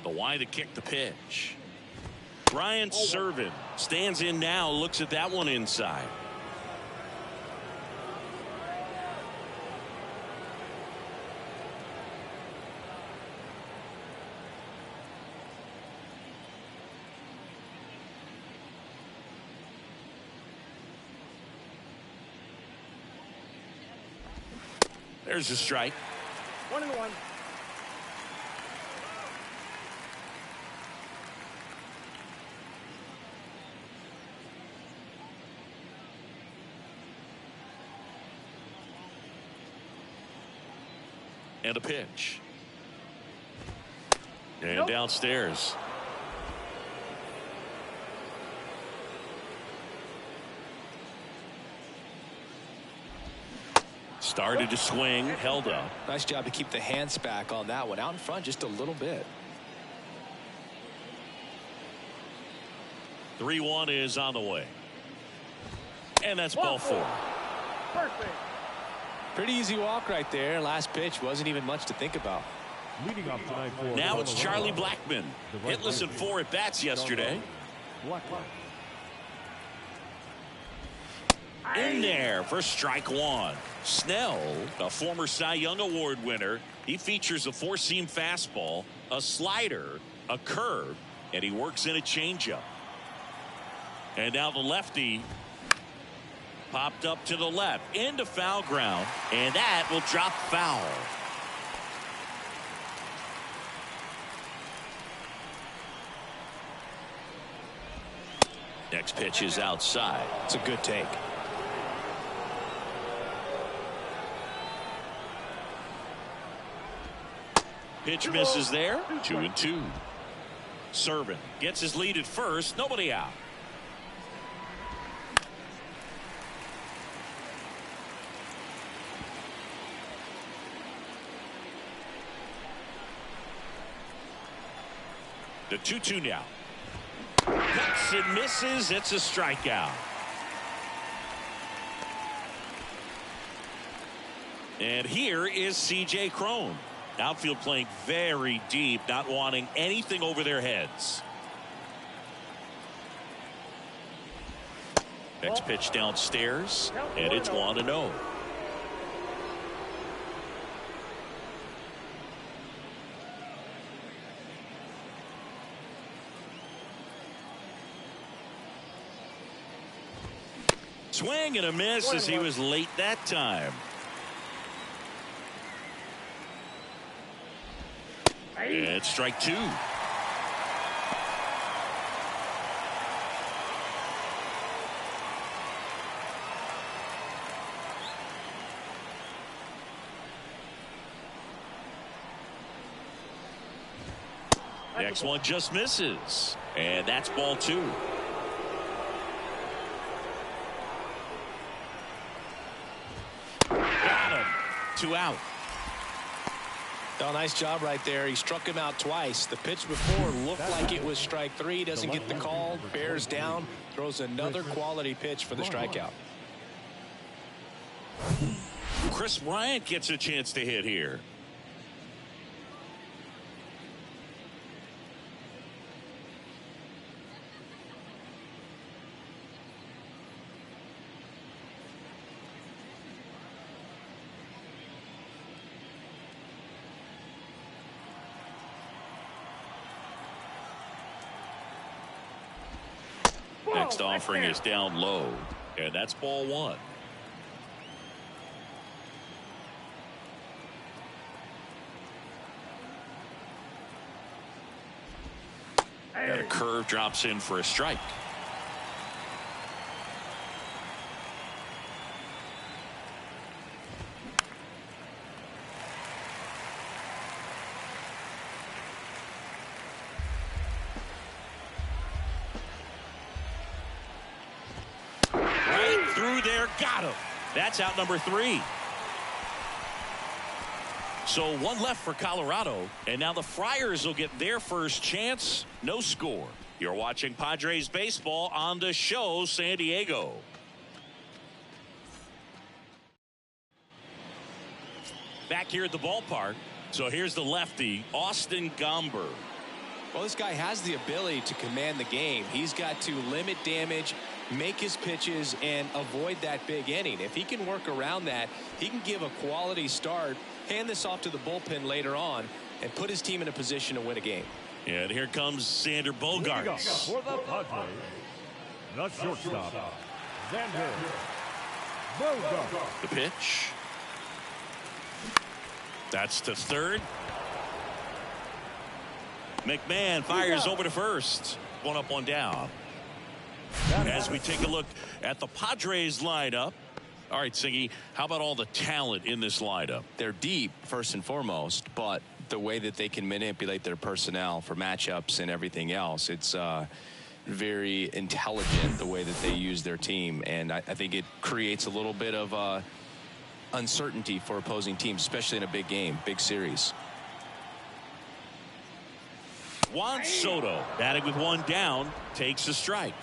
The Y to kick the pitch. Brian Servin stands in now, looks at that one inside. There's a strike. 1-1. And a pitch. And downstairs. Started to swing, held up. Nice job to keep the hands back on that one. Out in front just a little bit. 3-1 is on the way. And that's ball 4. Perfect. Pretty easy walk right there. Last pitch wasn't even much to think about. Leading off tonight for now it's Charlie Blackmon. Hitless in 4 at-bats yesterday. In there for strike 1. Snell, a former Cy Young Award winner. He features a 4-seam fastball, a slider, a curve, and he works in a changeup. And now the lefty popped up to the left into foul ground, and that will drop foul. Next pitch is outside. It's a good take. Pitch misses there. 2-2. Servin gets his lead at first. Nobody out. The 2-2 now. Cuts and misses. It's a strikeout. And here is C.J. Cron. Outfield playing very deep, not wanting anything over their heads. Next pitch downstairs, and it's 1-0. Swing and a miss as he was late that time. It's strike 2. Next one just misses, and that's ball 2. Got him. 2 out. Oh, nice job right there. He struck him out twice. The pitch before looked like it was strike 3. Doesn't get the call. Bears down. Throws another quality pitch for the strikeout. Chris Bryant gets a chance to hit here. Next offering is down low, and that's ball 1. And a curve drops in for a strike. Got him. That's out number 3. So 1 left for Colorado, and now the Friars will get their first chance. No score. You're watching Padres baseball on the show San Diego. Back here at the ballpark. So here's the lefty, Austin Gomber. Well, this guy has the ability to command the game. He's got to limit damage, make his pitches, and avoid that big inning. If he can work around that, he can give a quality start, hand this off to the bullpen later on, and put his team in a position to win a game. And here comes Xander Bogaerts. For the Padres, the shortstop, Xander Bogaerts. The pitch. That's to third. McMahon fires over to first. One up, one down. As we take a look at the Padres lineup. All right, Siggy, how about all the talent in this lineup? They're deep, first and foremost, but the way that they can manipulate their personnel for matchups and everything else, it's very intelligent the way that they use their team. And I think it creates a little bit of uncertainty for opposing teams, especially in a big game, big series. Juan Soto, batting with one down, takes a strike.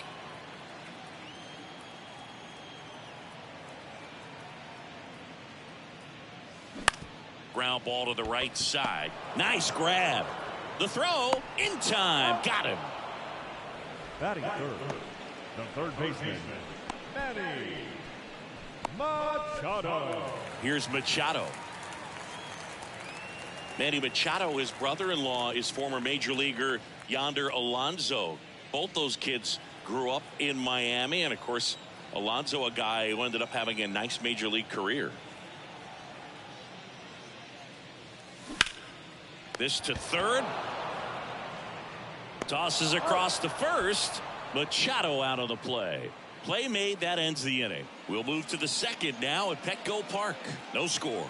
Ground ball to the right side. Nice grab. The throw in time. Got him. Batting third, the third baseman, Manny Machado. Here's Machado. Manny Machado, his brother-in-law, is former major leaguer Yonder Alonso. Both those kids grew up in Miami, and of course Alonso, a guy who ended up having a nice major league career. This to third. Tosses across to first. Machado out of the play. Play made. That ends the inning. We'll move to the second now at Petco Park. No score.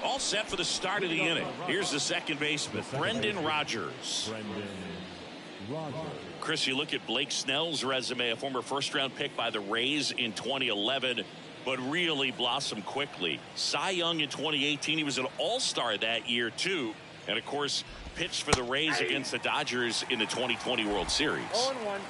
All set for the start of the inning. Here's the second baseman, Brendan Rodgers. Chris, you look at Blake Snell's resume, a former first-round pick by the Rays in 2011, but really blossomed quickly. Cy Young in 2018. He was an all-star that year, too. And, of course, pitched for the Rays against the Dodgers in the 2020 World Series. 0-1.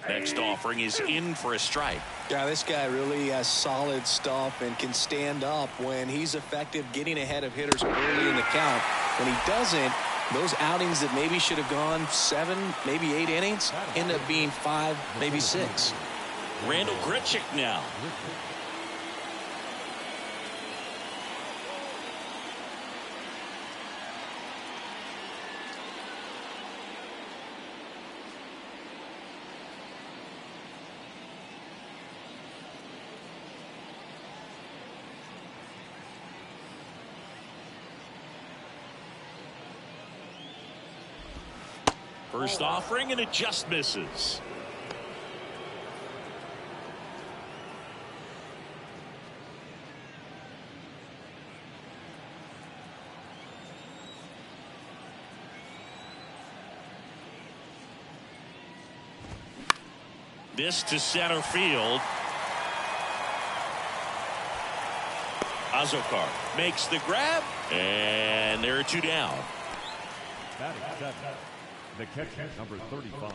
Next offering is in for a strike. Yeah, this guy really has solid stuff and can stand up when he's effective getting ahead of hitters early in the count. When he doesn't, those outings that maybe should have gone 7, maybe 8 innings end up being 5, maybe 6. Randall Grichuk now. First offering, and it just misses. This to center field. Azokar makes the grab, and there are 2 down. Batting seven, the catcher, number 35.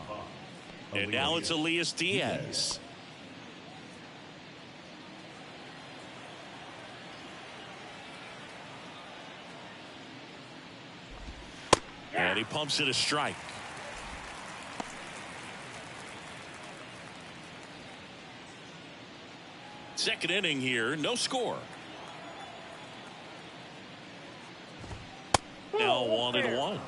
And now it's Elias Diaz. And he pumps it a strike. Second inning here, no score. Now 1-1.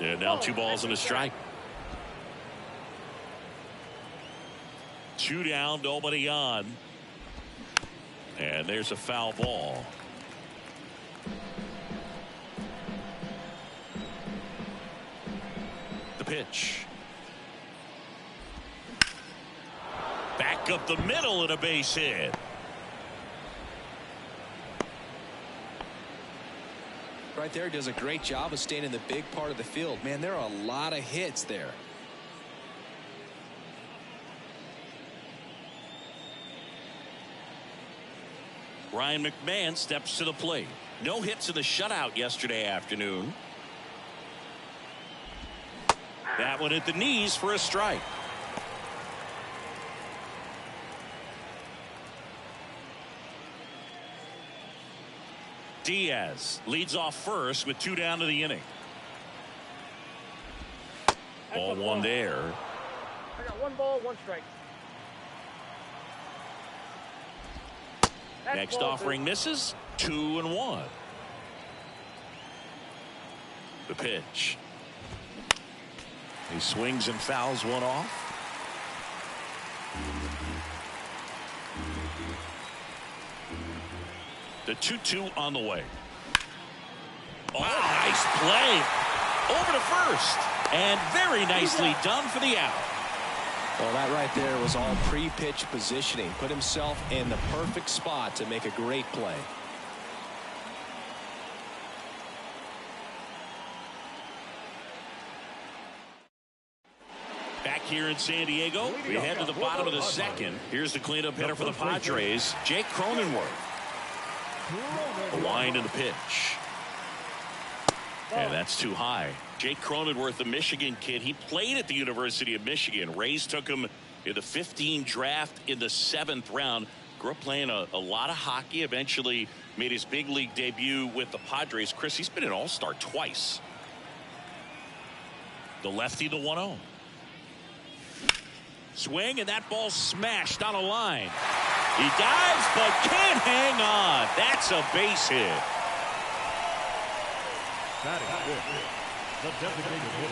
And now 2 balls and a strike. 2 down, nobody on. And there's a foul ball. The pitch. Back up the middle and a base hit. Right there, does a great job of staying in the big part of the field. Man, there are a lot of hits there. Ryan McMahon steps to the plate. No hits in the shutout yesterday afternoon. That one at the knees for a strike. Diaz leads off first with 2 down to the inning. Ball 1 there. I got 1 ball, 1 strike. Next offering misses. 2-1. The pitch. He swings and fouls one off. The 2-2 on the way. Oh, nice play. Over to first. And very nicely done for the out. Well, that right there was all pre-pitch positioning. Put himself in the perfect spot to make a great play. Back here in San Diego, we head to the bottom of the second. Here's the cleanup hitter for the Padres, Jake Cronenworth. The wind and the pitch. And that's too high. Jake Cronenworth, the Michigan kid, he played at the University of Michigan. Rays took him in the 15 draft in the 7th round. Grew up playing a lot of hockey. Eventually made his big league debut with the Padres. Chris, he's been an all-star twice. The lefty, the 1-0. Swing, and that ball smashed on a line. He dives, but can't hang on. That's a base hit.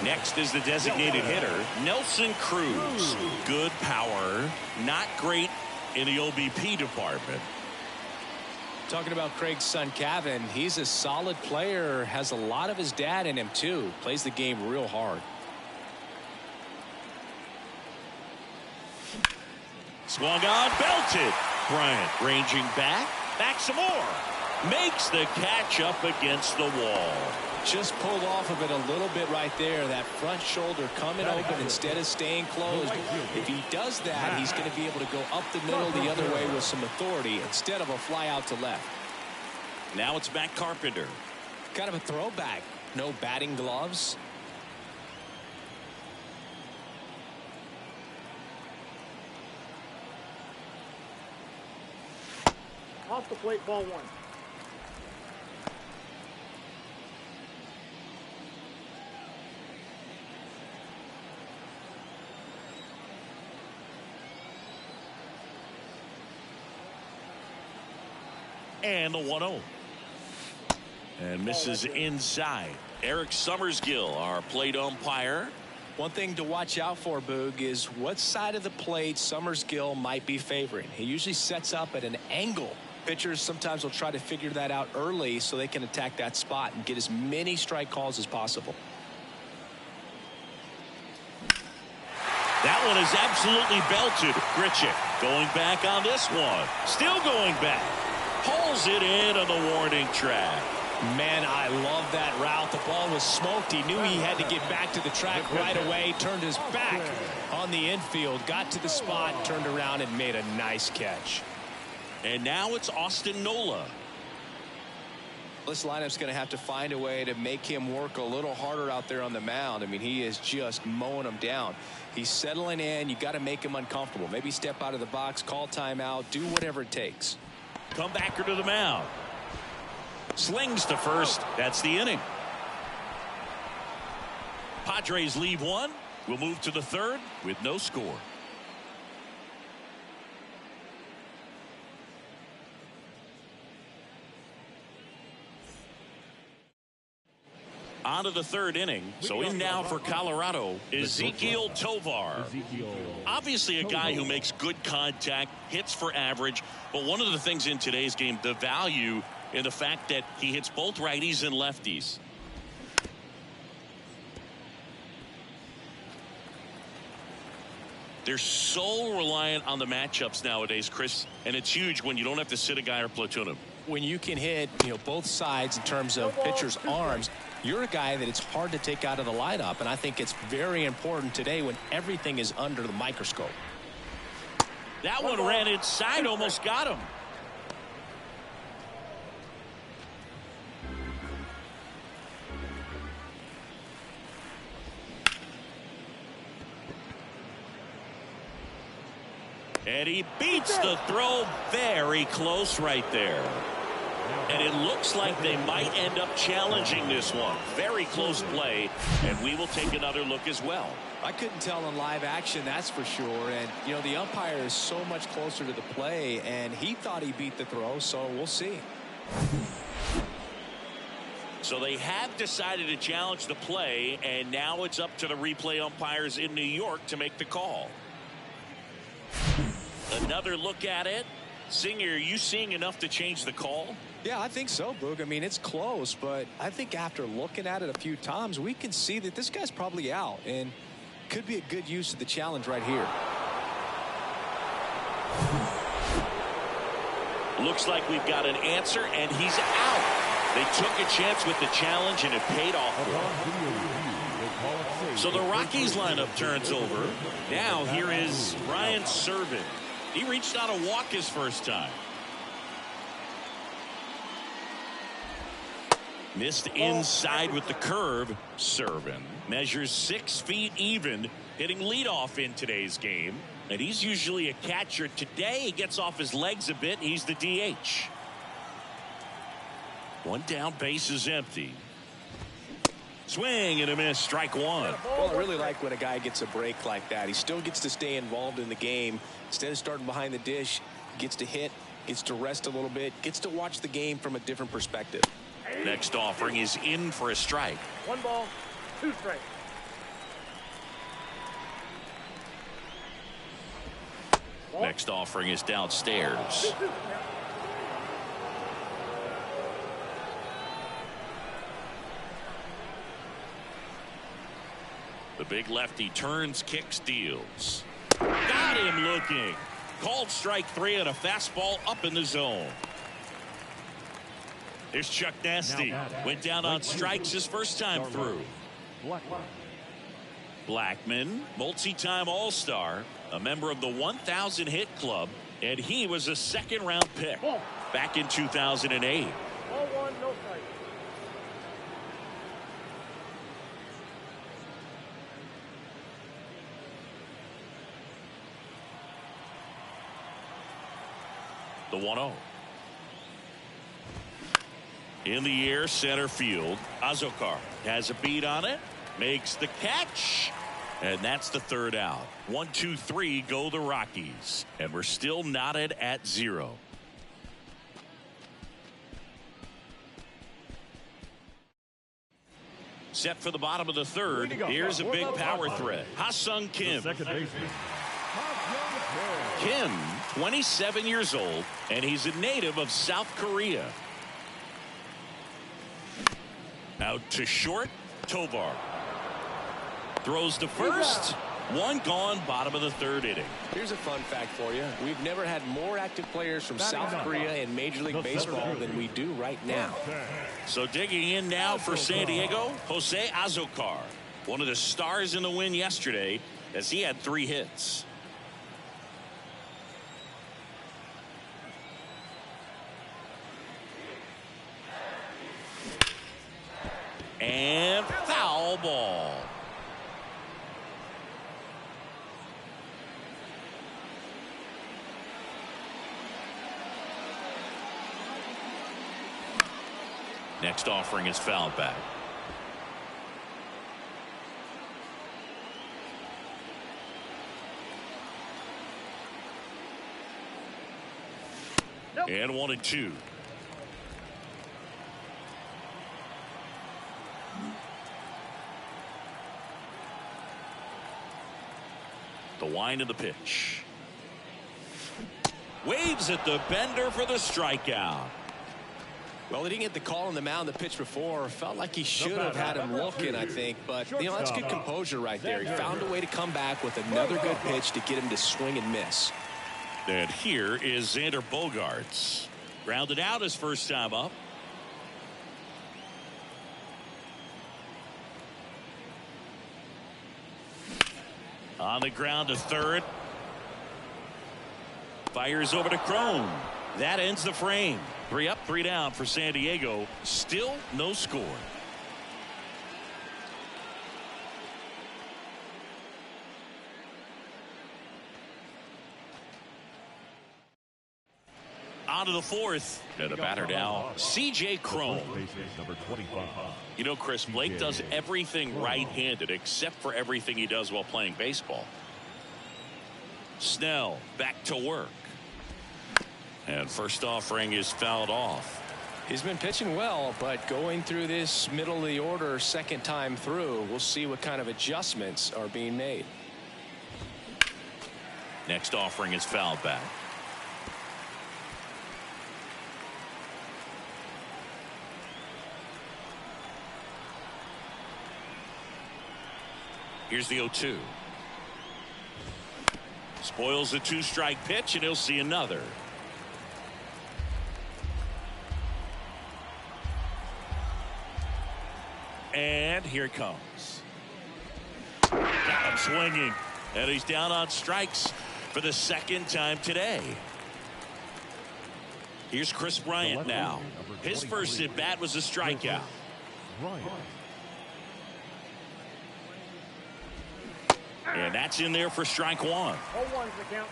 Next is the designated hitter, Nelson Cruz. Good power, not great in the OBP department. Talking about Craig's son, Kevin, he's a solid player, has a lot of his dad in him, too. Plays the game real hard. Swung on, belted. Bryant ranging back some more. Makes the catch up against the wall. Just pulled off of it a little bit right there. That front shoulder coming open instead of staying closed. If he does that, he's going to be able to go up the middle the other way with some authority instead of a fly out to left. Now it's Matt Carpenter. Kind of a throwback. No batting gloves. Off the plate, ball 1. And the 1-0. And misses inside. Eric Summersgill, our plate umpire. One thing to watch out for, Boog, is what side of the plate Summersgill might be favoring. He usually sets up at an angle. Pitchers sometimes will try to figure that out early so they can attack that spot and get as many strike calls as possible. That one is absolutely belted. Grichuk going back on this one. Still going back. Pulls it in on the warning track. Man, I love that route. The ball was smoked. He knew he had to get back to the track right away. Turned his back on the infield. Got to the spot, turned around, and made a nice catch. And now it's Austin Nola. This lineup's going to have to find a way to make him work a little harder out there on the mound. I mean, he is just mowing them down. He's settling in. You got to make him uncomfortable. Maybe step out of the box, call timeout, do whatever it takes. Comebacker to the mound. Slings to first. That's the inning. Padres leave one. We'll move to the third with no score. On to the third inning. So in now for Colorado, Ezequiel Tovar. Obviously a guy who makes good contact, hits for average. But one of the things in today's game, the value in the fact that he hits both righties and lefties. They're so reliant on the matchups nowadays, Chris, and it's huge when you don't have to sit a guy or platoon him. When you can hit, both sides in terms of pitchers' arms, you're a guy that it's hard to take out of the lineup, and I think it's very important today when everything is under the microscope. That one ran inside, almost got him. And he beats the throw very close right there. And it looks like they might end up challenging this one. Very close play, and we will take another look as well. I couldn't tell on live action, that's for sure. And, you know, the umpire is so much closer to the play, and he thought he beat the throw, so we'll see. So they have decided to challenge the play, and now it's up to the replay umpires in New York to make the call. Another look at it. Singer, are you seeing enough to change the call? Yeah, I think so, Boog. I mean, it's close, but I think after looking at it a few times, we can see that this guy's probably out, and could be a good use of the challenge right here. Looks like we've got an answer, and he's out. They took a chance with the challenge, and it paid off for them. So the Rockies lineup turns over. Now here is Ryan Serven. He reached out a walk his first time. Missed inside with the curve. Serven measures 6 feet even, hitting leadoff in today's game. And he's usually a catcher. Today he gets off his legs a bit. He's the DH. One down, base is empty. Swing and a miss, strike one. Well, I really like when a guy gets a break like that. He still gets to stay involved in the game. Instead of starting behind the dish, gets to hit, gets to rest a little bit, gets to watch the game from a different perspective. Next offering is in for a strike. 1 ball, 2 strikes. Next offering is downstairs. The big lefty turns, kicks, deals. Got him looking. Called strike 3 on a fastball up in the zone. Here's Chuck Nasty. Went down on strikes his first time through. Blackman, multi-time All-Star, a member of the 1,000 hit club, and he was a second-round pick back in 2008. Ball 1, no strike. The 1-0. In the air, center field. Azokar has a beat on it, makes the catch, and that's the third out. 1, 2, 3 go the Rockies, and we're still knotted at 0. Set for the bottom of the third. Here's a big power threat. Ha-Sung Kim. Kim, 27 years old, and he's a native of South Korea. Out to short, Tovar. Throws to first. One gone, bottom of the third inning. Here's a fun fact for you. We've never had more active players from South Korea in Major League Baseball than we do right now. So digging in now for San Diego, Jose Azokar. One of the stars in the win yesterday as he had 3 hits. And foul ball. Next offering is fouled back. Nope. And 1-2. The wind of the pitch. Waves at the bender for the strikeout. Well, he didn't get the call on the mound the pitch before. Felt like he should have had him looking, I think. But, you know, that's good composure right there. He found a way to come back with another good pitch to get him to swing and miss. And here is Xander Bogaerts. Grounded out his first time up. On the ground to third. Fires over to Crone. That ends the frame. 3 up, 3 down for San Diego. Still no score. On to the fourth. And the batter now, C.J. Cron. Number 25. You know, Chris, Blake does everything right-handed except for everything he does while playing baseball. Snell back to work. And first offering is fouled off. He's been pitching well, but going through this middle of the order second time through, we'll see what kind of adjustments are being made. Next offering is fouled back. Here's the 0-2. Spoils a two-strike pitch, and he'll see another. And here it comes. Got him swinging. And he's down on strikes for the second time today. Here's Chris Bryant now. His first at bat was a strikeout. And that's in there for strike one. 0-1's the count.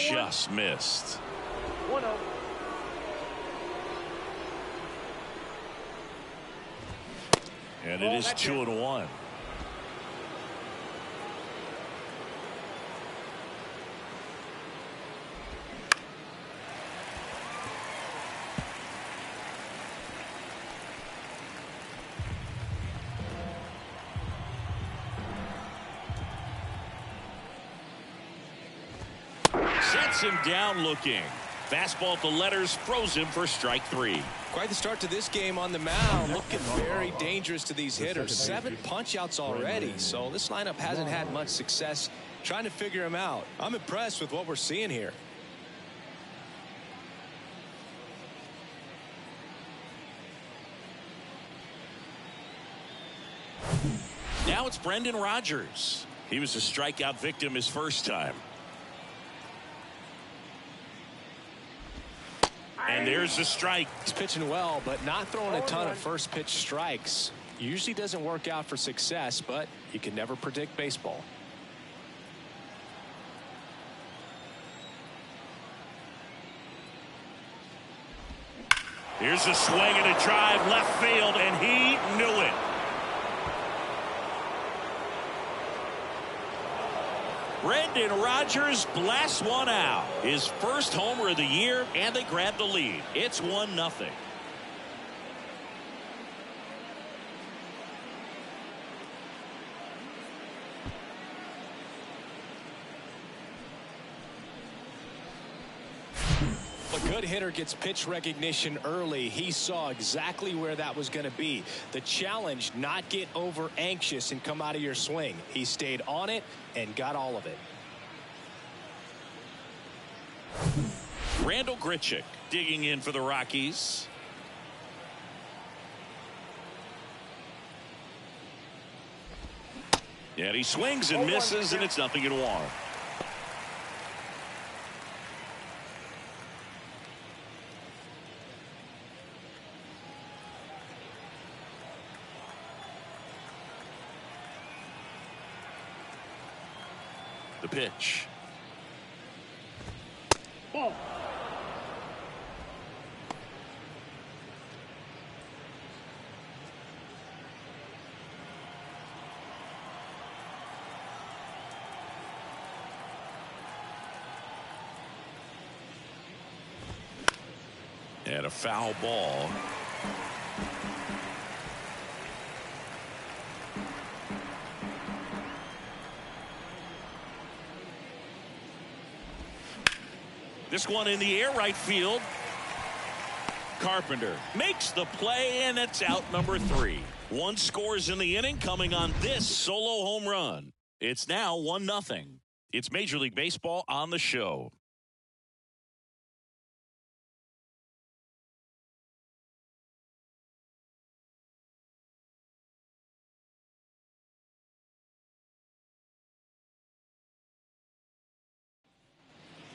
Just missed. 1-0. And it is 2-1. Sets him down looking. Fastball at the letters, throws him for strike three. Quite the start to this game on the mound. Looking very dangerous to these hitters. 7 punch-outs already. So this lineup hasn't had much success trying to figure him out. I'm impressed with what we're seeing here. Now it's Brendan Rodgers. He was a strikeout victim his first time. And there's the strike. He's pitching well, but not throwing a ton of first pitch strikes. Usually doesn't work out for success, but you can never predict baseball. Here's a swing and a drive left field, and he knew it. Brendan Rodgers blasts one out. His first homer of the year, and they grab the lead. It's 1-0. A good hitter gets pitch recognition early. He saw exactly where that was going to be. The challenge, not get over anxious and come out of your swing. He stayed on it and got all of it. Randall Grichuk digging in for the Rockies. And he swings and misses, and it's 0-1. The pitch. Ball. And a foul ball. This one in the air, right field. Carpenter makes the play, and it's out number 3. 1 scores in the inning, coming on this solo home run. It's now 1-0. It's Major League Baseball on the show.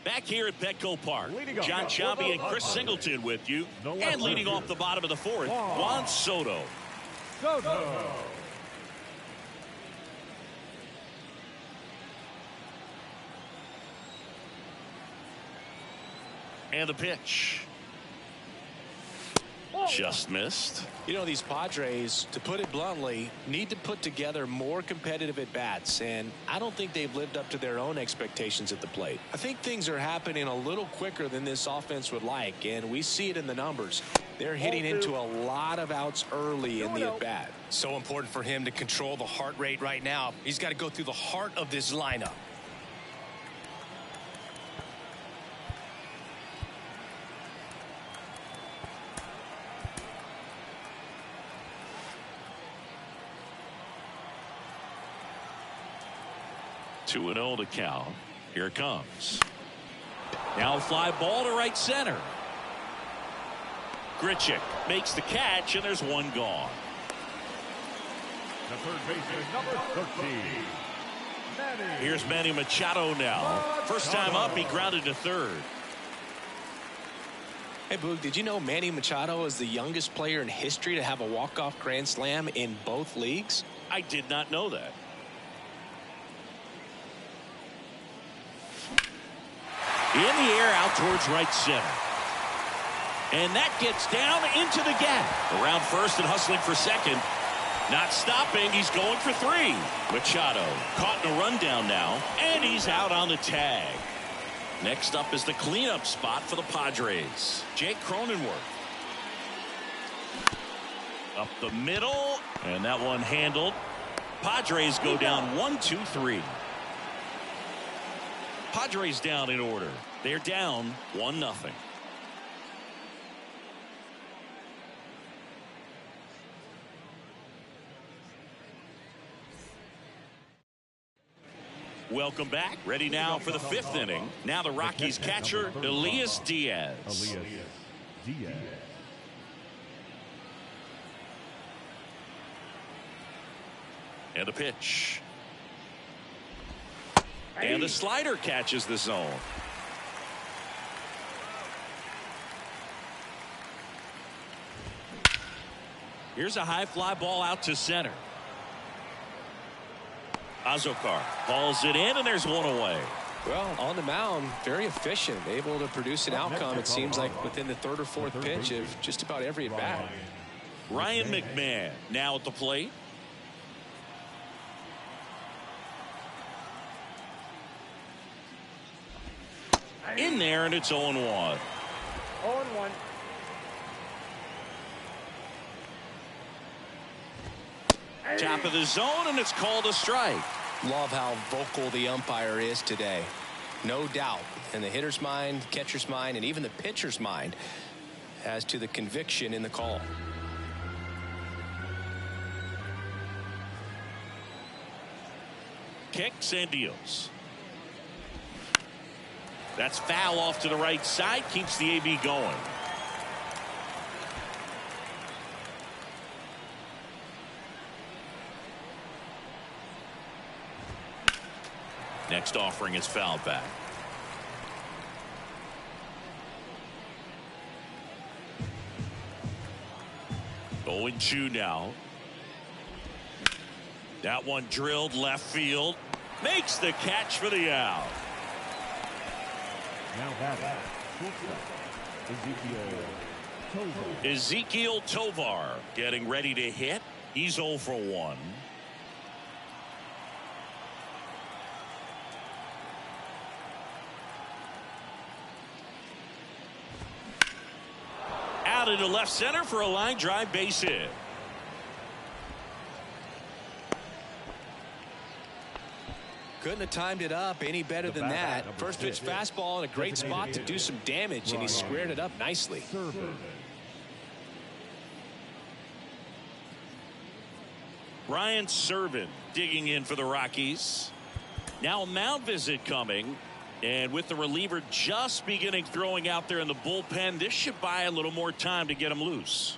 Back here at Petco Park, John Chambie and Chris Singleton with you. And leading off the bottom of the 4th, Juan Soto. And the pitch. Just missed. You know, these Padres, to put it bluntly, need to put together more competitive at-bats, and I don't think they've lived up to their own expectations at the plate. I think things are happening a little quicker than this offense would like, and we see it in the numbers. They're hitting into a lot of outs early in the at-bat. So important for him to control the heart rate right now. He's got to go through the heart of this lineup. Two and 0 to count. Here it comes. Now a fly ball to right center. Grichuk makes the catch, and there's one gone. The third baseman, number 13. Here's Manny Machado now. First time up, he grounded to third. Hey, Boog, did you know Manny Machado is the youngest player in history to have a walk-off grand slam in both leagues? I did not know that. In the air out towards right center. And that gets down into the gap. Around first and hustling for second. Not stopping. He's going for three. Machado caught in a rundown now. And he's out on the tag. Next up is the cleanup spot for the Padres. Jake Cronenworth. Up the middle. And that one handled. Padres go down 1-2-3. Padres down in order. They're down 1-0. Welcome back. Ready now for the fifth inning. Now the Rockies catcher, Elias Diaz. And the pitch. And the slider catches the zone. Here's a high fly ball out to center. Azokar hauls it in, and there's one away. Well, on the mound, very efficient, able to produce an outcome, it seems like, within the third or fourth pitch of just about every at-bat. Ryan McMahon now at the plate. In there, and it's 0-1. 0-1. Top of the zone, and it's called a strike. Love how vocal the umpire is today. No doubt in the hitter's mind, catcher's mind, and even the pitcher's mind as to the conviction in the call. Kicks and deals. That's foul off to the right side. Keeps the AB going. Next offering is fouled back. Going 2 now. That one drilled left field. Makes the catch for the out. Now batting, Ezekiel Tovar getting ready to hit. He's 0 for 1. Out into left center for a line drive base hit. Couldn't have timed it up any better than that. First pitch fastball in a great spot to do some damage, and he squared it up nicely. Ryan Serven digging in for the Rockies. Now a mound visit coming. And with the reliever just beginning throwing out there in the bullpen, this should buy a little more time to get him loose.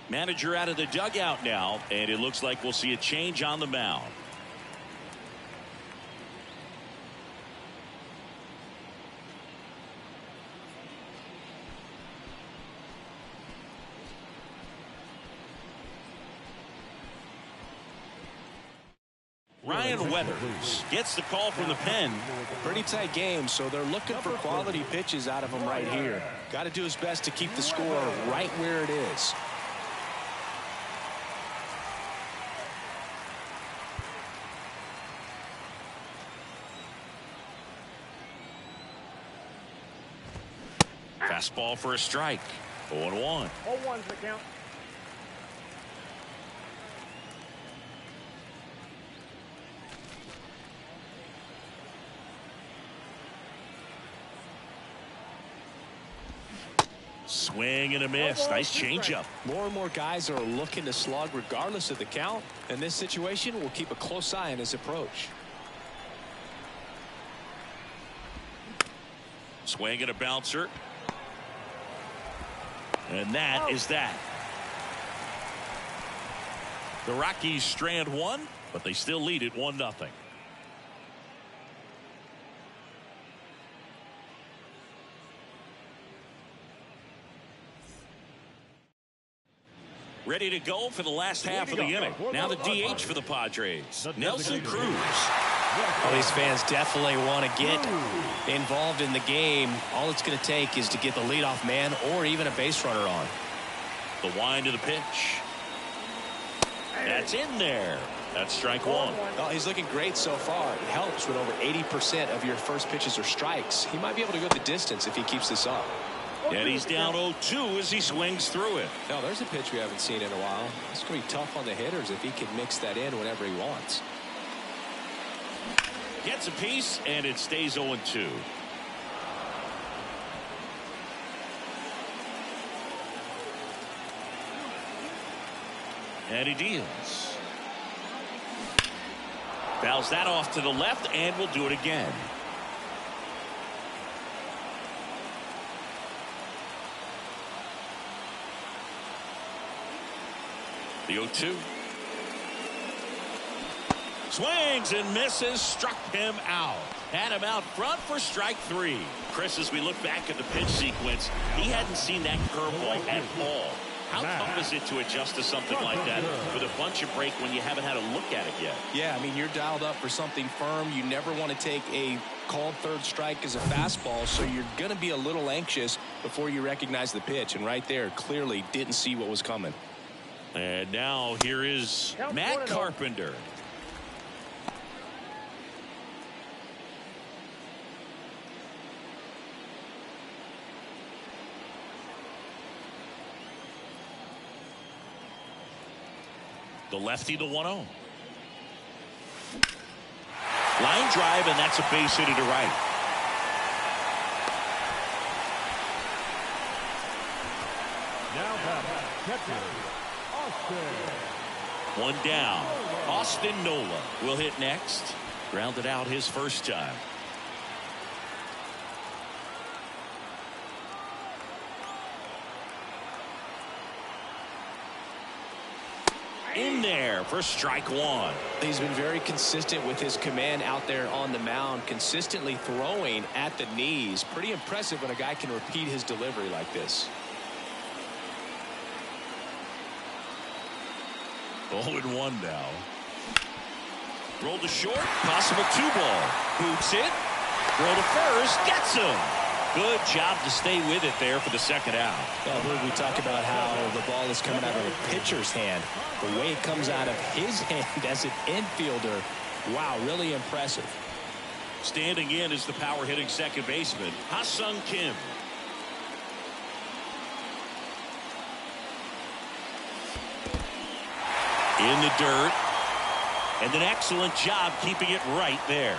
Manager out of the dugout now, and it looks like we'll see a change on the mound. Ryan Brian Weathers gets the call from the pen. Pretty tight game, so they're looking for quality pitches out of him right here. Got to do his best to keep the score right where it is. Fastball for a strike. 0-1. 0-1's the count. Swing and a miss. Nice changeup. More and more guys are looking to slug regardless of the count. In this situation, we'll keep a close eye on his approach. Swing and a bouncer. And that is that. The Rockies strand one, but they still lead it 1-0. Ready to go for the last half of the inning. Now the DH for the Padres, Nelson Cruz. Well, these fans definitely want to get involved in the game. All it's going to take is to get the leadoff man or even a base runner on. The wind of the pitch. That's in there. That's strike one. Oh, he's looking great so far. It helps when over 80% of your first pitches are strikes. He might be able to go the distance if he keeps this up. And he's down 0-2 as he swings through it. Now, there's a pitch we haven't seen in a while. It's going to be tough on the hitters if he can mix that in whenever he wants. Gets a piece, and it stays 0-2. And he deals. Fouls that off to the left, and will do it again. The 0-2. Swings and misses, struck him out. Had him out front for strike three. Chris, as we look back at the pitch sequence, he hadn't seen that curveball at all. How tough is it to adjust to something like that with a bunch of break when you haven't had a look at it yet? Yeah, I mean, you're dialed up for something firm. You never want to take a called third strike as a fastball, so you're going to be a little anxious before you recognize the pitch. And right there, clearly didn't see what was coming. And now here is Matt Carpenter. The lefty, the 1-0. Line drive, and that's a base hit to right. Now catcher, Austin. One down. Austin Nola will hit next. Grounded out his first time. In there for strike one. He's been very consistent with his command out there on the mound, consistently throwing at the knees. Pretty impressive when a guy can repeat his delivery like this. 0-1 now. Roll to short, possible 2-ball. Boots it. Roll to first, gets him. Good job to stay with it there for the second out. Well, we talk about how the ball is coming out of a pitcher's hand. The way it comes out of his hand as an infielder, wow, really impressive. Standing in is the power hitting second baseman, Ha-Sung Kim. In the dirt. And an excellent job keeping it right there.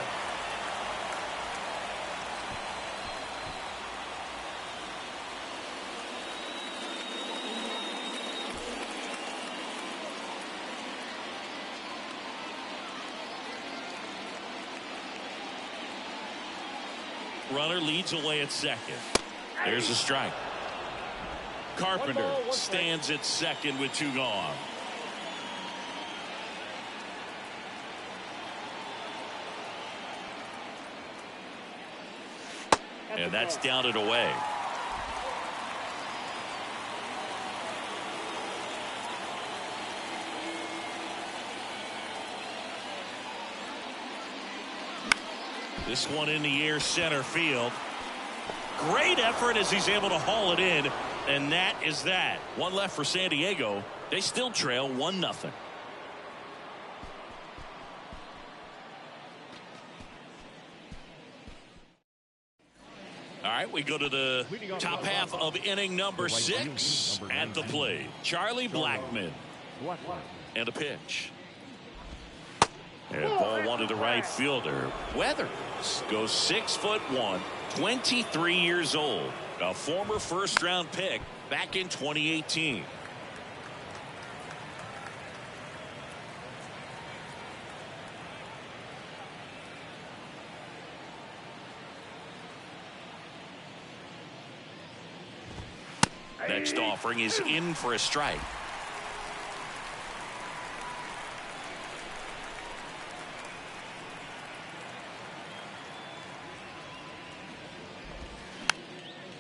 Runner leads away at second. There's a strike. Carpenter stands at second with 2 gone. And that's down and away. This one in the air, center field. Great effort as he's able to haul it in, and that is that. One left for San Diego. They still trail 1-0. All right, we go to the top half of inning number 6 at the plate. Charlie Blackmon. And a pitch. And ball one to the right fielder. Weathers goes 6'1", 23 years old. A former first-round pick back in 2018. Next offering is in for a strike.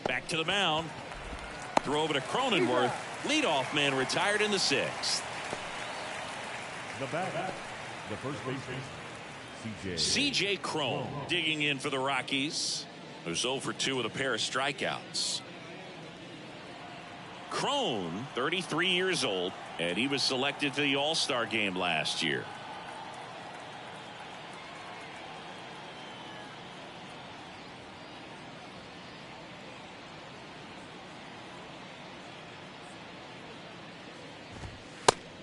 Back to the mound. Throw over to Cronenworth. Leadoff man retired in the 6th. The batter, the first baseman, C.J. Cron digging in for the Rockies. Who's 0 for 2 with a pair of strikeouts. Cron, 33 years old, and he was selected for the All-Star game last year.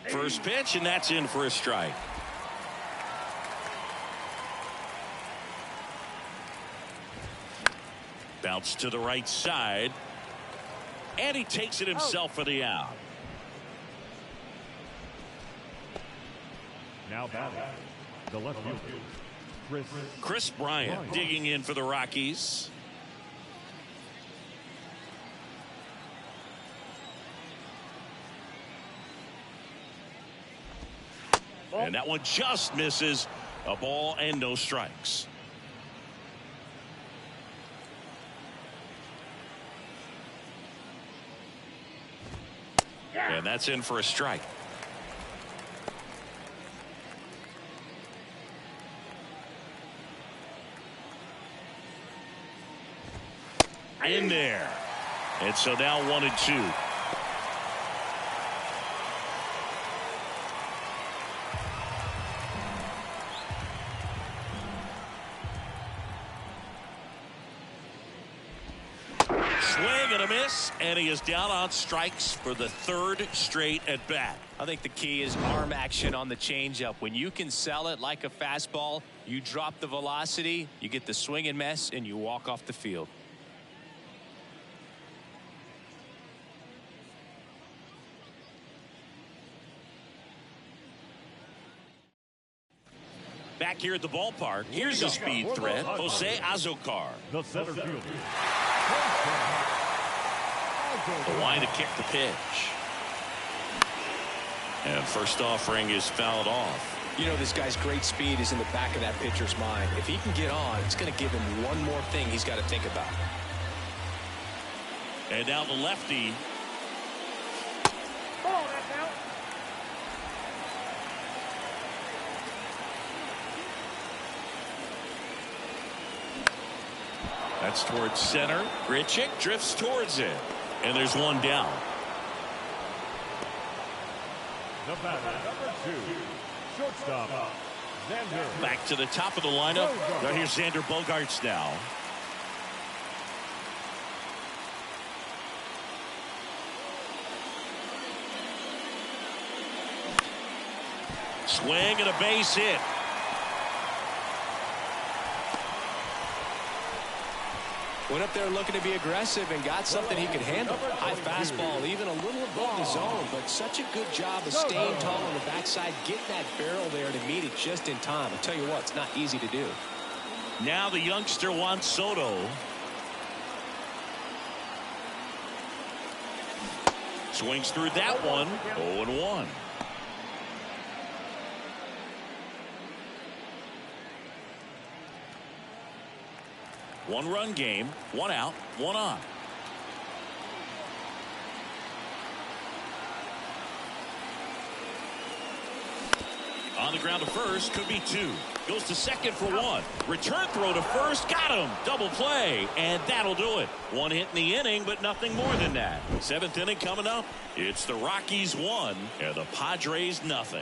First pitch, and that's in for a strike. Bounce to the right side. And he takes it himself for the out. Now batting, the left fielder, Chris Bryant digging in for the Rockies. And that one just misses. A ball and no strikes. And that's in for a strike. In there. And so now 1-2. Swing and a miss, and he is down on strikes for the 3rd straight at bat. I think the key is arm action on the changeup. When you can sell it like a fastball, you drop the velocity, you get the swing and miss, and you walk off the field. Back here at the ballpark, here's a speed threat, Jose Azocar. the center fielder. The line to kick the pitch. And first offering is fouled off. You know, this guy's great speed is in the back of that pitcher's mind. If he can get on, it's going to give him one more thing he's got to think about. And now the lefty. Oh, that's out. That's towards center. Grichuk drifts towards it. And there's one down. The batter, number 2, shortstop, Xander. Back to the top of the lineup. Now here's Xander Bogaerts now. Swing and a base hit. Went up there looking to be aggressive and got something he could handle. High fastball, even a little above the zone, but such a good job of staying tall on the backside, getting that barrel there to meet it just in time. I'll tell you what, it's not easy to do. Now the youngster Juan Soto. Swings through that one. 0-1. One-run game, 1 out, 1 on. On the ground to first, could be 2. Goes to second for one. Return throw to first. Got him. Double play. And that'll do it. One hit in the inning, but nothing more than that. Seventh inning coming up. It's the Rockies 1 and the Padres nothing.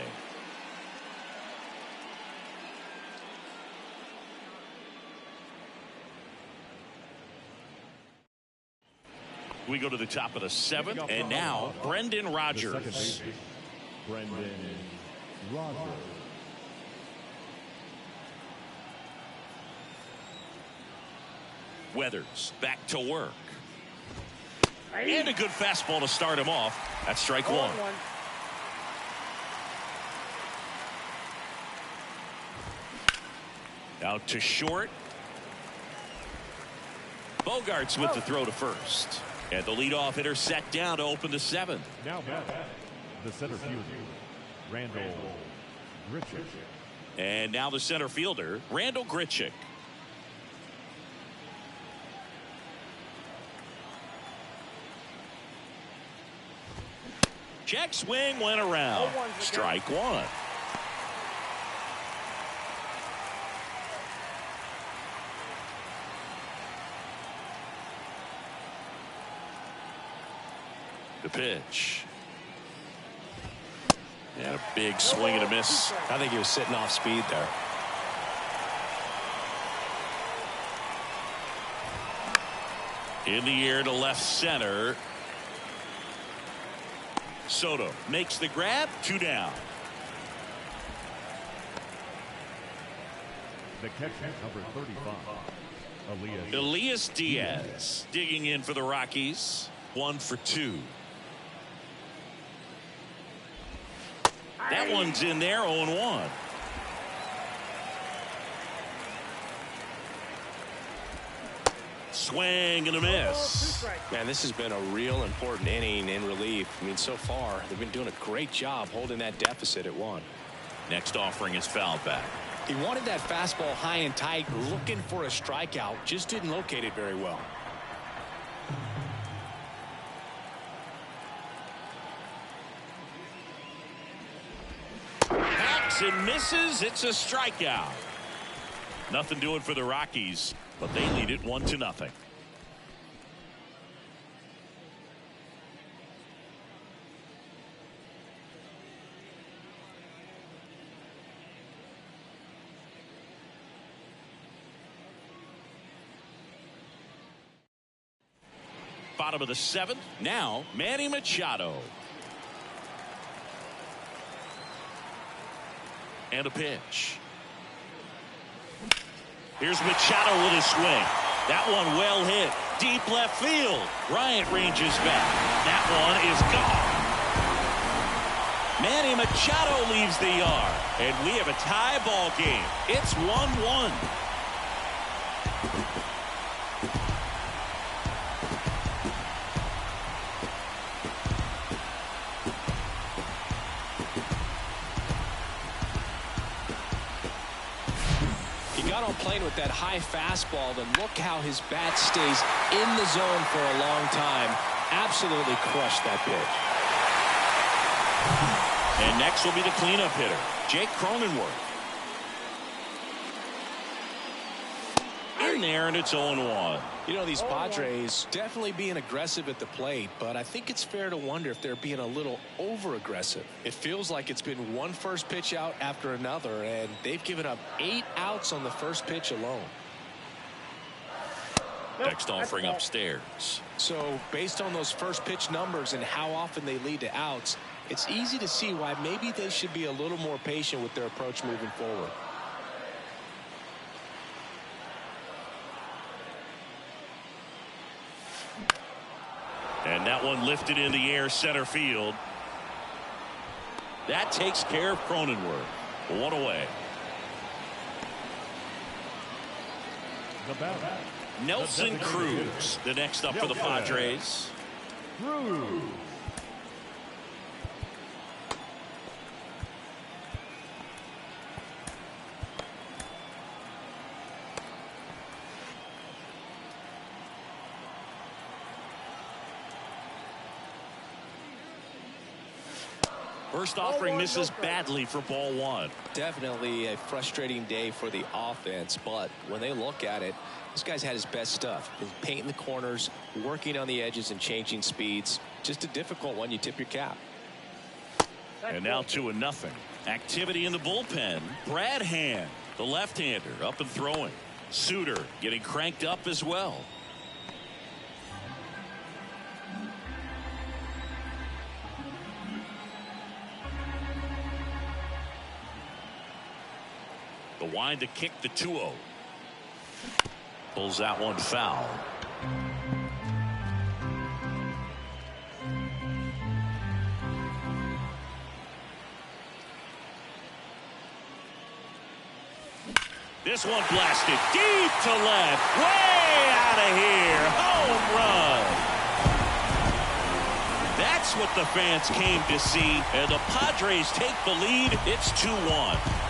We go to the top of the 7th, and now Brendan Rodgers. Brendan Rodgers. Weathers back to work. And a good fastball to start him off. That's strike one. Out to short. Bogarts with the throw to first. And the leadoff hitter set down to open the 7th. Now back, the center fielder, Randall Grichuk. And now the center fielder, Randall Grichuk. Check swing went around. Strike one. The pitch. And a big swing and a miss. I think he was sitting off speed there. In the air to left center. Soto makes the grab. 2 down. The catcher, number 35, Elias Diaz digging in for the Rockies. 1 for 2. That one's in there. 0-1. Swing and a miss. Man, this has been a real important inning in relief. I mean, so far they've been doing a great job holding that deficit at 1. Next offering is fouled back. He wanted that fastball high and tight, looking for a strikeout, just didn't locate it very well. Hacks and misses. It's a strikeout. Nothing doing for the Rockies, but they lead it 1-0. Bottom of the 7th. Now Manny Machado. And a pitch. Here's Machado with a swing. That one well hit. Deep left field. Bryant ranges back. That one is gone. Manny Machado leaves the yard. And we have a tie ball game. It's 1-1. Playing with that high fastball, then look how his bat stays in the zone for a long time. Absolutely crushed that pitch. And next will be the cleanup hitter, Jake Cronenworth. In there, and it's 0-1. You know, these Padres definitely being aggressive at the plate, but I think it's fair to wonder if they're being a little over-aggressive. It feels like it's been one first pitch out after another, and they've given up 8 outs on the first pitch alone. Next offering upstairs. So, based on those first pitch numbers and how often they lead to outs, it's easy to see why maybe they should be a little more patient with their approach moving forward. And that one lifted in the air center field. That takes care of Cronenworth. 1 away. The batter, Nelson Cruz, the next up for the Padres. Cruz. First offering misses badly for ball one. Definitely a frustrating day for the offense, but when they look at it, this guy's had his best stuff. He's painting the corners, working on the edges, and changing speeds. Just a difficult one. You tip your cap. And now 2-0. Activity in the bullpen. Brad Hand, the left-hander, up and throwing. Suter getting cranked up as well. The wind to kick the 2-0. Pulls that one foul. This one blasted deep to left. Way out of here. Home run. That's what the fans came to see. And the Padres take the lead. It's 2-1.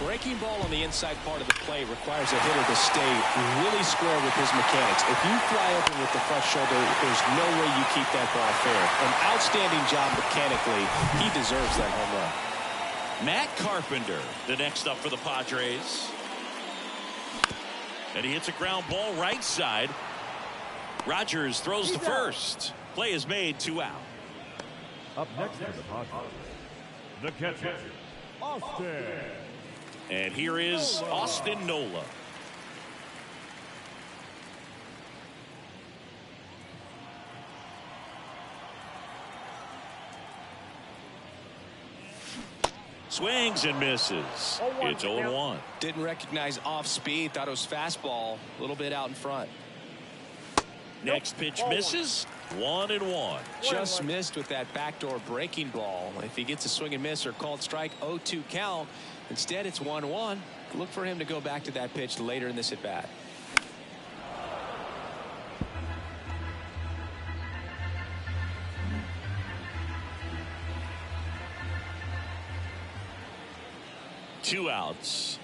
Breaking ball on the inside part of the plate requires a hitter to stay really square with his mechanics. If you fly open with the front shoulder, there's no way you keep that ball fair. An outstanding job mechanically. He deserves that home run. Matt Carpenter, the next up for the Padres. And he hits a ground ball right side. Rogers throws to first. Play is made, 2 out. Up next for the Padres, the catcher, Austin. And here is Austin Nola. Swings and misses. It's 0-1. Didn't recognize off speed. Thought it was fastball. A little bit out in front. Next pitch misses. 1-1. Just missed with that backdoor breaking ball. If he gets a swing and miss or called strike, 0-2 count. Instead, it's 1-1. Look for him to go back to that pitch later in this at bat. Two outs.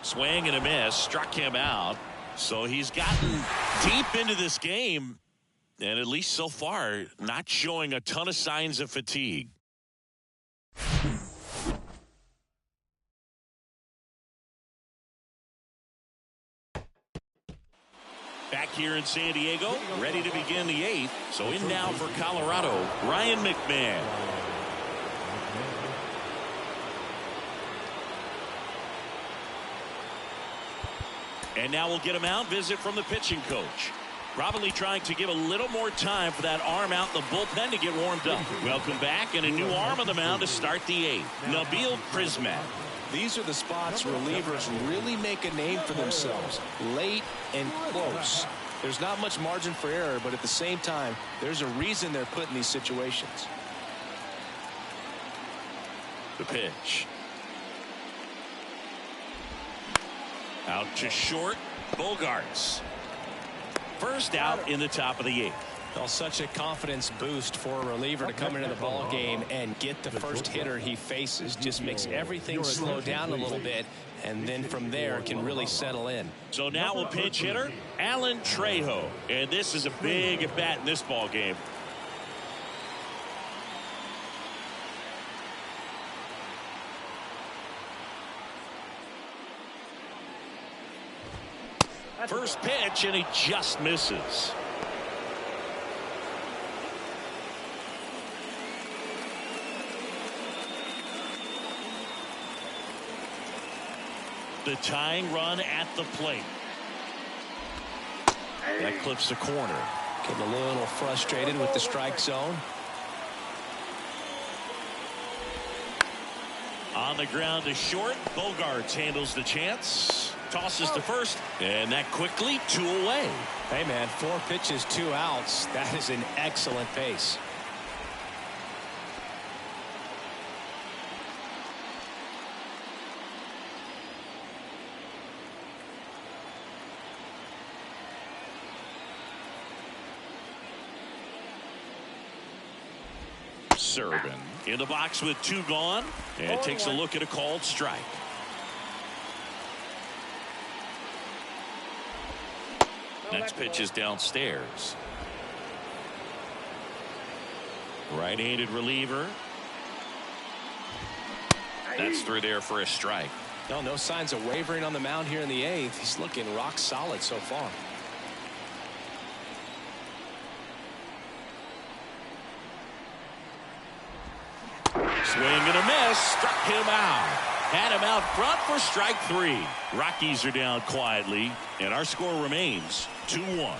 Swing and a miss. Struck him out. So he's gotten deep into this game. And at least so far, not showing a ton of signs of fatigue. Back here in San Diego, ready to begin the 8th. So in now for Colorado, Ryan McMahon. And now we'll get a mound visit from the pitching coach. Probably trying to give a little more time for that arm out in the bullpen to get warmed up. Welcome back, and a new arm on the mound to start the 8th. Nabil Prismat. These are the spots relievers really make a name for themselves. Late and close. There's not much margin for error, but at the same time, there's a reason they're put in these situations. The pitch. Out to short. Bogarts. First out in the top of the 8th. Well, such a confidence boost for a reliever to come into the ball game and get the first hitter he faces. Just makes everything slow down a little bit, and then from there can really settle in. So now a pinch hitter, Alan Trejo, and this is a big at bat in this ball game. First pitch, and he just misses. The tying run at the plate. That clips the corner. Getting a little frustrated with the strike zone. On the ground to short. Bogarts handles the chance. Tosses to first. And that quickly 2 away. Hey, man, 4 pitches, 2 outs. That is an excellent pace. serving. In the box with 2 gone. And takes a look at a called strike. Next pitch is downstairs. Right-handed reliever. That's through there for a strike. No signs of wavering on the mound here in the 8th. He's looking rock solid so far. Swing and a miss. Struck him out. Had him out front for strike 3. Rockies are down quietly, and our score remains 2-1.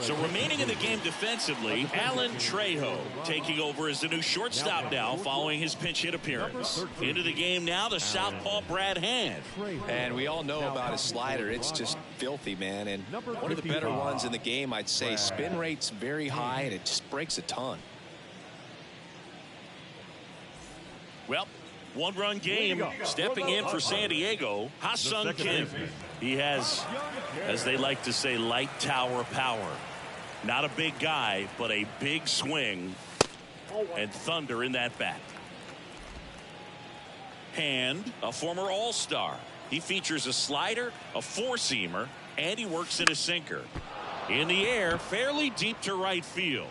So remaining in the game defensively, Alan Trejo taking over as the new shortstop now following his pinch hit appearance. Into the game now, the southpaw Brad Hand. And we all know about his slider. It's just filthy, man. And one of the better ones in the game, I'd say. Spin rate's very high, and it just breaks a ton. Well, 1-run game. Stepping in for San Diego, Ha-Sung Kim. He has, as they like to say, light tower power. Not a big guy, but a big swing and thunder in that bat. Hand, a former All-Star. He features a slider, a four-seamer, and he works in a sinker. In the air, fairly deep to right field.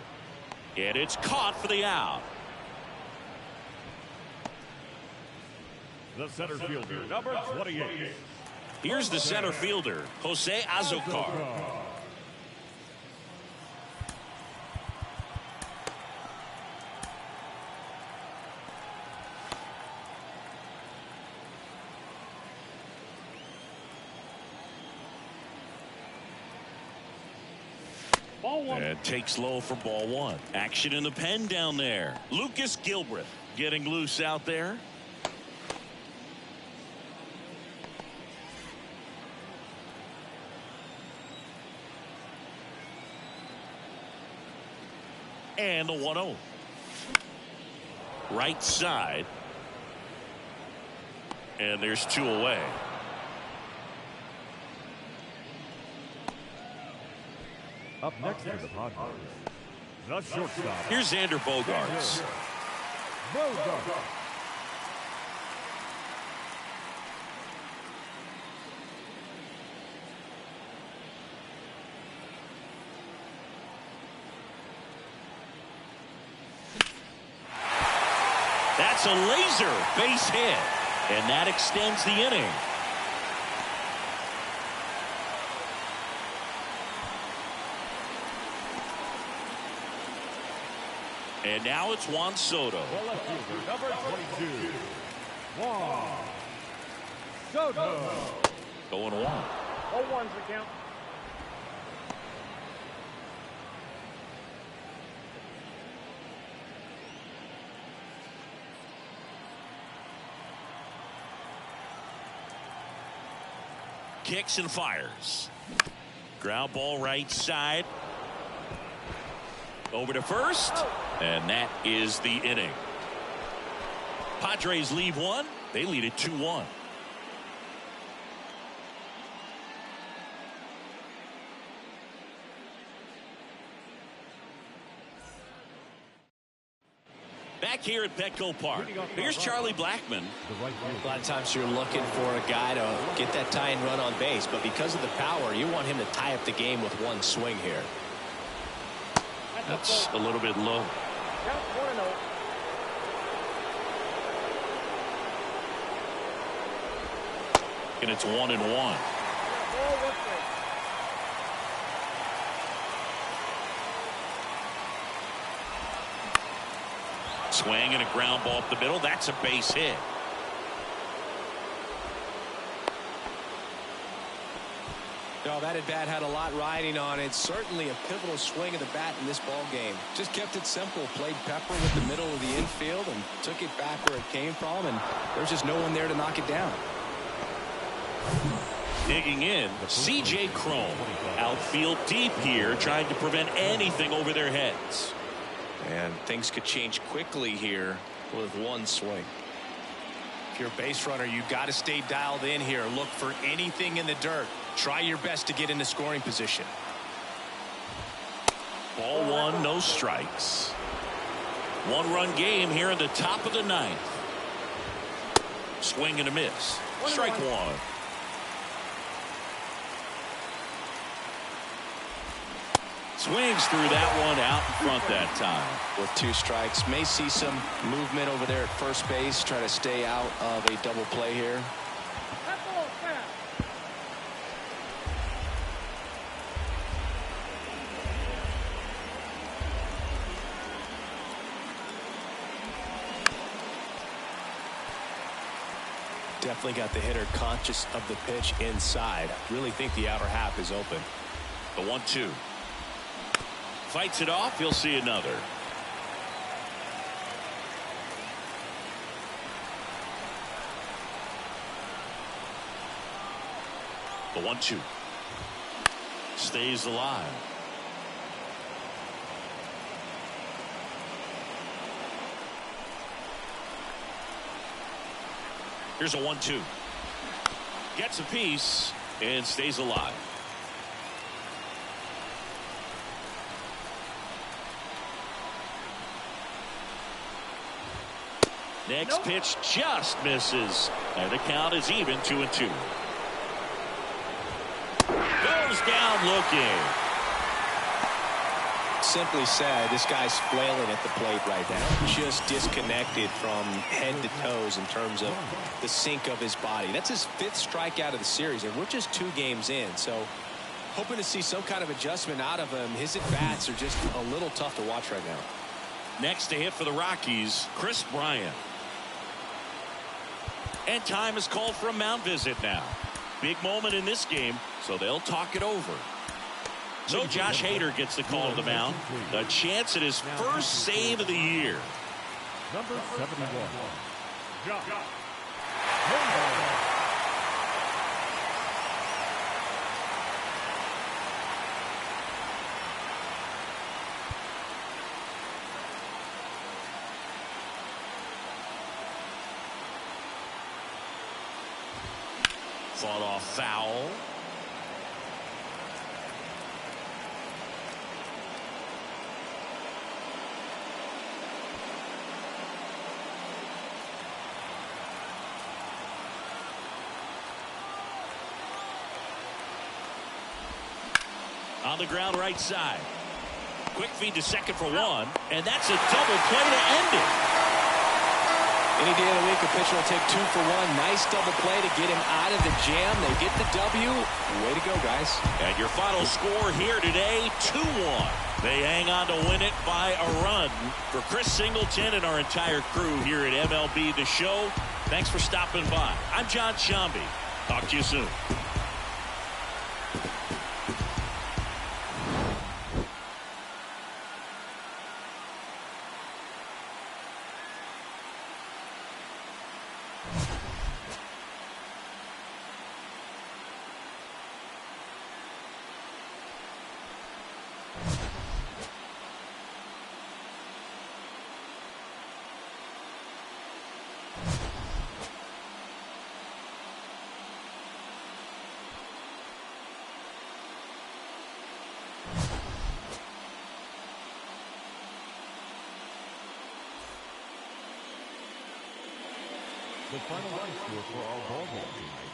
And it's caught for the out. The center fielder, number 28. Here's the center fielder, Jose Azocar. And takes low for ball 1. Action in the pen down there. Lucas Gilbreth getting loose out there. And the 1-0. Right side. And there's 2 away. Up next for the Padres, the shortstop. Here's Xander Bogaerts. Bogaerts. That's a laser base hit, and that extends the inning. And now it's Juan Soto. The left fielder, number 22, Juan Soto. Going 1. 0-1's the count. Kicks and fires. Ground ball right side. Over to first. And that is the inning. Padres leave 1. They lead it 2-1. Back here at Petco Park. Here's Charlie Blackmon. A lot of times you're looking for a guy to get that tying run on base, but because of the power, you want him to tie up the game with one swing here. That's a little bit low. Count 1-0. And it's 1-1. Ball 1 strike. Swing and a ground ball up the middle. That's a base hit. No, that at bat had a lot riding on it. Certainly a pivotal swing of the bat in this ball game. Just kept it simple. Played pepper with the middle of the infield and took it back where it came from. And there's just no one there to knock it down. Digging in, C.J. Cron. Outfield deep here, trying to prevent anything over their heads. And things could change quickly here with one swing. If you're a base runner, you got to stay dialed in here. Look for anything in the dirt. Try your best to get into scoring position. Ball one, no strikes. One-run game here in the top of the ninth. Swing and a miss. Strike one. Swings through that one out in front that time. With 2 strikes, may see some movement over there at first base. Try to stay out of a double play here. That ball's fast. Definitely got the hitter conscious of the pitch inside. Really think the outer half is open. The 1-2. Fights it off. He'll see another. The 1-2. Stays alive. Here's a 1-2. Gets a piece and stays alive. Next pitch just misses. And the count is even, 2-2. Goes down looking. Simply said, this guy's flailing at the plate right now. Just disconnected from head to toes in terms of the sink of his body. That's his 5th strikeout of the series, and we're just 2 games in. So hoping to see some kind of adjustment out of him. His at-bats are just a little tough to watch right now. Next to hit for the Rockies, Chris Bryant. And time is called for a mound visit now. Big moment in this game, so they'll talk it over. So Josh Hader gets the call to the mound. A chance at his first save of the year. Number 71, Josh Hader. Fought off foul. On the ground right side. Quick feed to second for 1. And that's a double play to end it. Any day of the week, a pitcher will take 2 for 1. Nice double play to get him out of the jam. They get the W. Way to go, guys. And your final score here today, 2-1. They hang on to win it by a run. For Chris Singleton and our entire crew here at MLB The Show, thanks for stopping by. I'm John Shambi. Talk to you soon. The final run score for our ball game tonight.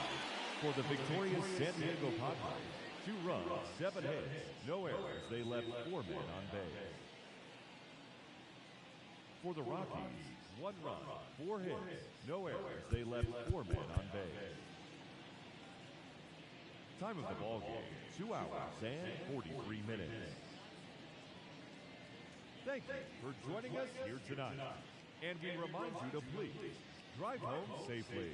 For the victorious San Diego Padres, 2 runs, 7 hits, no errors. They left 4 men on base. For the Rockies, 1 run, 4 hits, no errors. They left 4 men on base. Time of the ball game, 2 hours and 43 minutes. Thank you for joining us here tonight. And we remind you to please drive home safely.